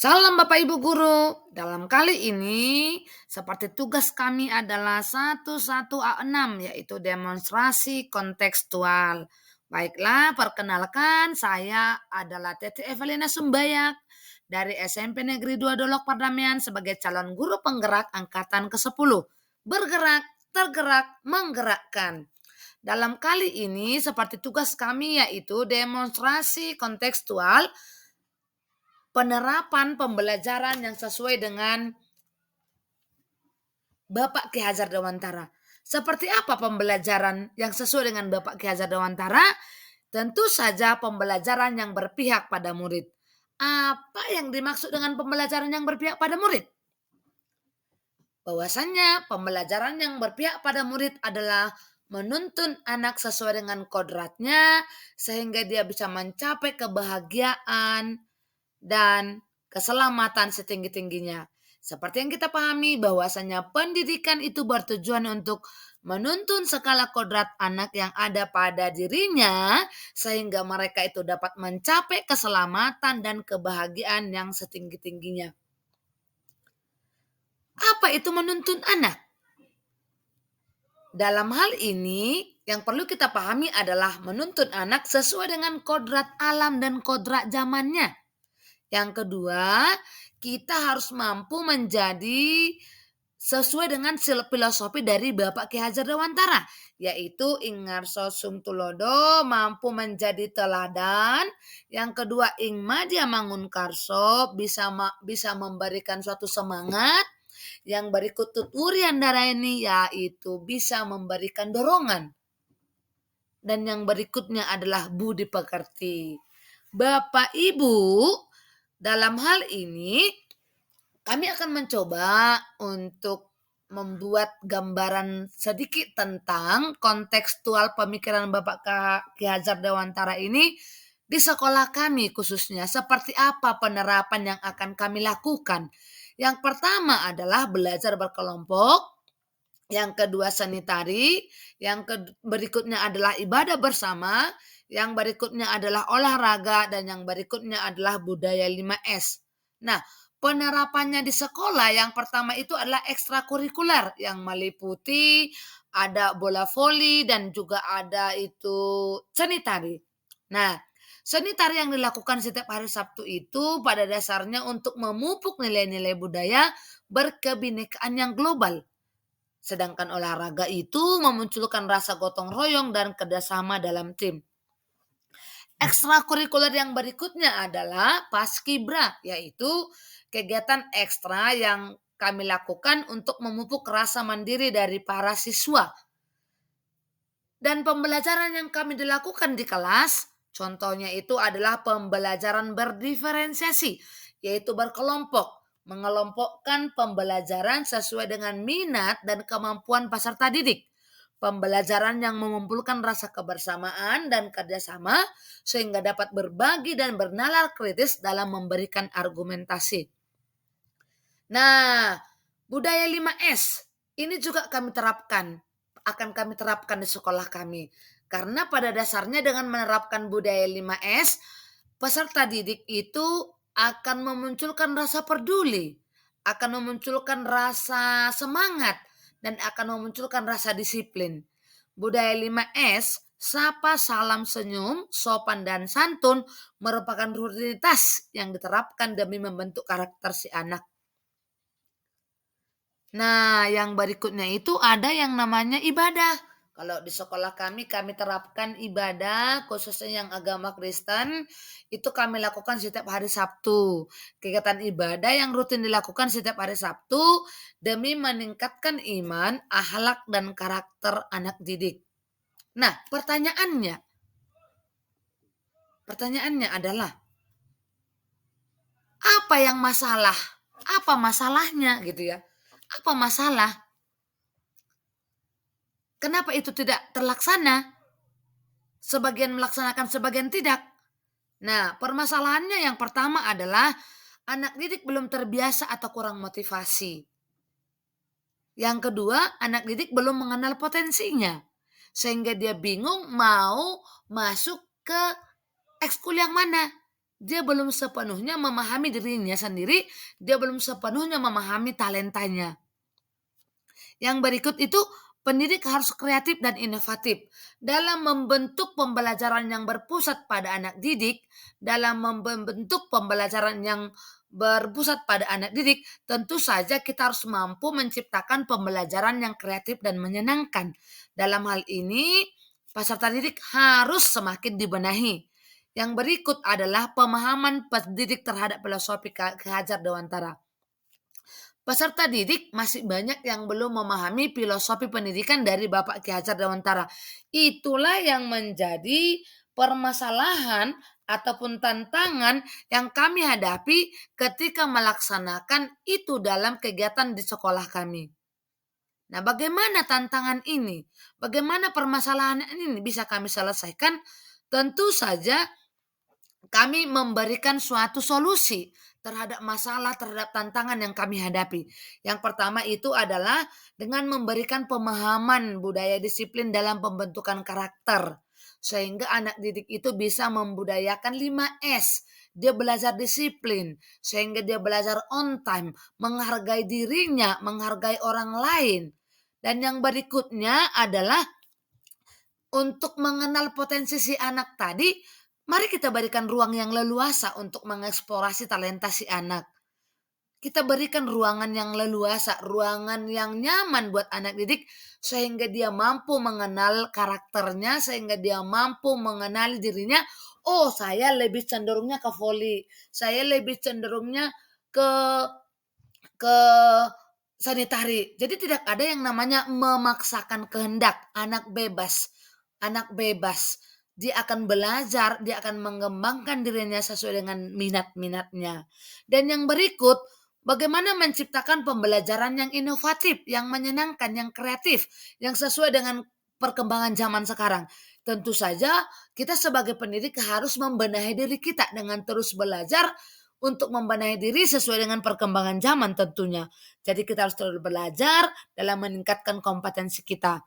Salam Bapak Ibu Guru. Dalam kali ini, seperti tugas kami adalah 11A6, yaitu demonstrasi kontekstual. Baiklah, perkenalkan saya adalah Teti Evelina Sumbayak dari SMP Negeri 2 Dolok Pardamaian sebagai calon guru penggerak angkatan ke-10. Bergerak, tergerak, menggerakkan. Dalam kali ini, seperti tugas kami yaitu demonstrasi kontekstual, penerapan pembelajaran yang sesuai dengan Bapak Ki Hajar Dewantara. Seperti apa pembelajaran yang sesuai dengan Bapak Ki Hajar Dewantara? Tentu saja pembelajaran yang berpihak pada murid. Apa yang dimaksud dengan pembelajaran yang berpihak pada murid? Bahwasannya pembelajaran yang berpihak pada murid adalah menuntun anak sesuai dengan kodratnya sehingga dia bisa mencapai kebahagiaan dan keselamatan setinggi-tingginya. Seperti yang kita pahami bahwasanya pendidikan itu bertujuan untuk menuntun segala kodrat anak yang ada pada dirinya sehingga mereka itu dapat mencapai keselamatan dan kebahagiaan yang setinggi-tingginya. Apa itu menuntun anak? Dalam hal ini yang perlu kita pahami adalah menuntun anak sesuai dengan kodrat alam dan kodrat zamannya. Yang kedua, kita harus mampu menjadi sesuai dengan filosofi dari Bapak Ki Hajar Dewantara, yaitu Ingarso Sumtulodo, mampu menjadi teladan. Yang kedua, ing madya mangun karso, bisa memberikan suatu semangat. Yang berikut tuturian darah ini yaitu bisa memberikan dorongan. Dan yang berikutnya adalah budi pekerti. Bapak Ibu, dalam hal ini kami akan mencoba untuk membuat gambaran sedikit tentang kontekstual pemikiran Bapak Ki Hajar Dewantara ini di sekolah kami khususnya. Seperti apa penerapan yang akan kami lakukan? Yang pertama adalah belajar berkelompok, yang kedua seni tari, yang berikutnya adalah ibadah bersama, yang berikutnya adalah olahraga, dan yang berikutnya adalah budaya 5S. Nah, penerapannya di sekolah yang pertama itu adalah ekstrakurikuler yang meliputi ada bola voli dan juga ada itu seni tari. Nah, seni tari yang dilakukan setiap hari Sabtu itu pada dasarnya untuk memupuk nilai-nilai budaya berkebinekaan yang global. Sedangkan olahraga itu memunculkan rasa gotong royong dan kerjasama dalam tim. Ekstrakurikuler yang berikutnya adalah paskibra, yaitu kegiatan ekstra yang kami lakukan untuk memupuk rasa mandiri dari para siswa. Dan pembelajaran yang kami dilakukan di kelas, contohnya itu adalah pembelajaran berdiferensiasi, yaitu berkelompok, mengelompokkan pembelajaran sesuai dengan minat dan kemampuan peserta didik. Pembelajaran yang mengumpulkan rasa kebersamaan dan kerjasama sehingga dapat berbagi dan bernalar kritis dalam memberikan argumentasi. Nah, budaya 5S ini juga akan kami terapkan di sekolah kami. Karena pada dasarnya dengan menerapkan budaya 5S, peserta didik itu akan memunculkan rasa peduli, akan memunculkan rasa semangat, dan akan memunculkan rasa disiplin. Budaya 5S, sapa, salam, senyum, sopan, dan santun merupakan rutinitas yang diterapkan demi membentuk karakter si anak. Nah, yang berikutnya itu ada yang namanya ibadah. Kalau di sekolah kami terapkan ibadah, khususnya yang agama Kristen, itu kami lakukan setiap hari Sabtu. Kegiatan ibadah yang rutin dilakukan setiap hari Sabtu demi meningkatkan iman, akhlak, dan karakter anak didik. Nah, pertanyaannya adalah, apa yang masalah? Apa masalahnya gitu ya? Apa masalah? Kenapa itu tidak terlaksana? Sebagian melaksanakan, sebagian tidak. Nah, permasalahannya yang pertama adalah anak didik belum terbiasa atau kurang motivasi. Yang kedua, anak didik belum mengenal potensinya. Sehingga dia bingung mau masuk ke ekskul yang mana. dia belum sepenuhnya memahami dirinya sendiri, dia belum sepenuhnya memahami talentanya. Yang berikut itu, pendidik harus kreatif dan inovatif dalam membentuk pembelajaran yang berpusat pada anak didik. Dalam membentuk pembelajaran yang berpusat pada anak didik, tentu saja kita harus mampu menciptakan pembelajaran yang kreatif dan menyenangkan. Dalam hal ini, peserta didik harus semakin dibenahi. Yang berikut adalah pemahaman pendidik terhadap filosofi Ki Hajar Dewantara. Peserta didik masih banyak yang belum memahami filosofi pendidikan dari Bapak Ki Hajar Dewantara. Itulah yang menjadi permasalahan ataupun tantangan yang kami hadapi ketika melaksanakan itu dalam kegiatan di sekolah kami. Nah, bagaimana tantangan ini? Bagaimana permasalahan ini bisa kami selesaikan? Tentu saja kami memberikan suatu solusi terhadap masalah, terhadap tantangan yang kami hadapi. Yang pertama itu adalah dengan memberikan pemahaman budaya disiplin dalam pembentukan karakter. Sehingga anak didik itu bisa membudayakan 5S. Dia belajar disiplin, sehingga dia belajar on time, menghargai dirinya, menghargai orang lain. Dan yang berikutnya adalah untuk mengenal potensi si anak tadi, mari kita berikan ruang yang leluasa untuk mengeksplorasi talenta si anak. Kita berikan ruangan yang leluasa, ruangan yang nyaman buat anak didik sehingga dia mampu mengenal karakternya, sehingga dia mampu mengenali dirinya. Oh, saya lebih cenderungnya ke voli, saya lebih cenderungnya ke ke sanitari. Jadi tidak ada yang namanya memaksakan kehendak, anak bebas. Anak bebas. Dia akan belajar, dia akan mengembangkan dirinya sesuai dengan minat-minatnya. Dan yang berikut, bagaimana menciptakan pembelajaran yang inovatif, yang menyenangkan, yang kreatif, yang sesuai dengan perkembangan zaman sekarang. Tentu saja kita sebagai pendidik harus membenahi diri kita dengan terus belajar untuk membenahi diri sesuai dengan perkembangan zaman tentunya. Jadi kita harus terus belajar dalam meningkatkan kompetensi kita.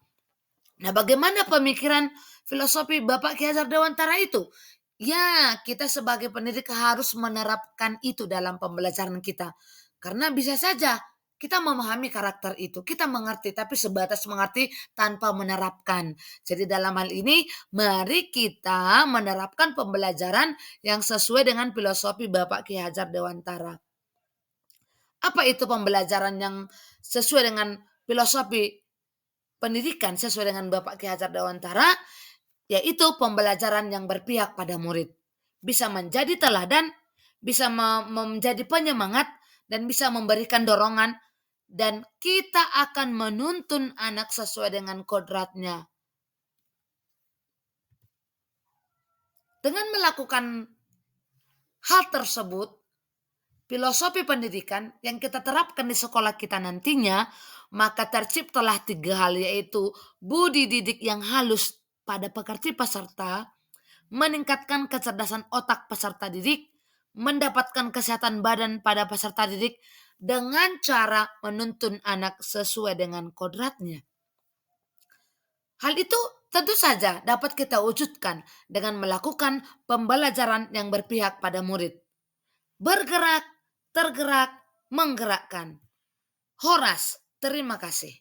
Nah, bagaimana pemikiran filosofi Bapak Ki Hajar Dewantara itu? Ya, kita sebagai pendidik harus menerapkan itu dalam pembelajaran kita. Karena bisa saja kita memahami karakter itu, kita mengerti, tapi sebatas mengerti tanpa menerapkan. Jadi dalam hal ini, mari kita menerapkan pembelajaran yang sesuai dengan filosofi Bapak Ki Hajar Dewantara. Apa itu pembelajaran yang sesuai dengan filosofi pendidikan sesuai dengan Bapak Ki Hajar Dewantara? Yaitu pembelajaran yang berpihak pada murid. Bisa menjadi teladan, bisa menjadi penyemangat, dan bisa memberikan dorongan, dan kita akan menuntun anak sesuai dengan kodratnya. Dengan melakukan hal tersebut, filosofi pendidikan yang kita terapkan di sekolah kita nantinya, maka terciptalah 3 hal, yaitu budi didik yang halus pada pekerti peserta, meningkatkan kecerdasan otak peserta didik, mendapatkan kesehatan badan pada peserta didik dengan cara menuntun anak sesuai dengan kodratnya. Hal itu tentu saja dapat kita wujudkan dengan melakukan pembelajaran yang berpihak pada murid. Bergerak, tergerak, menggerakkan. Horas, terima kasih.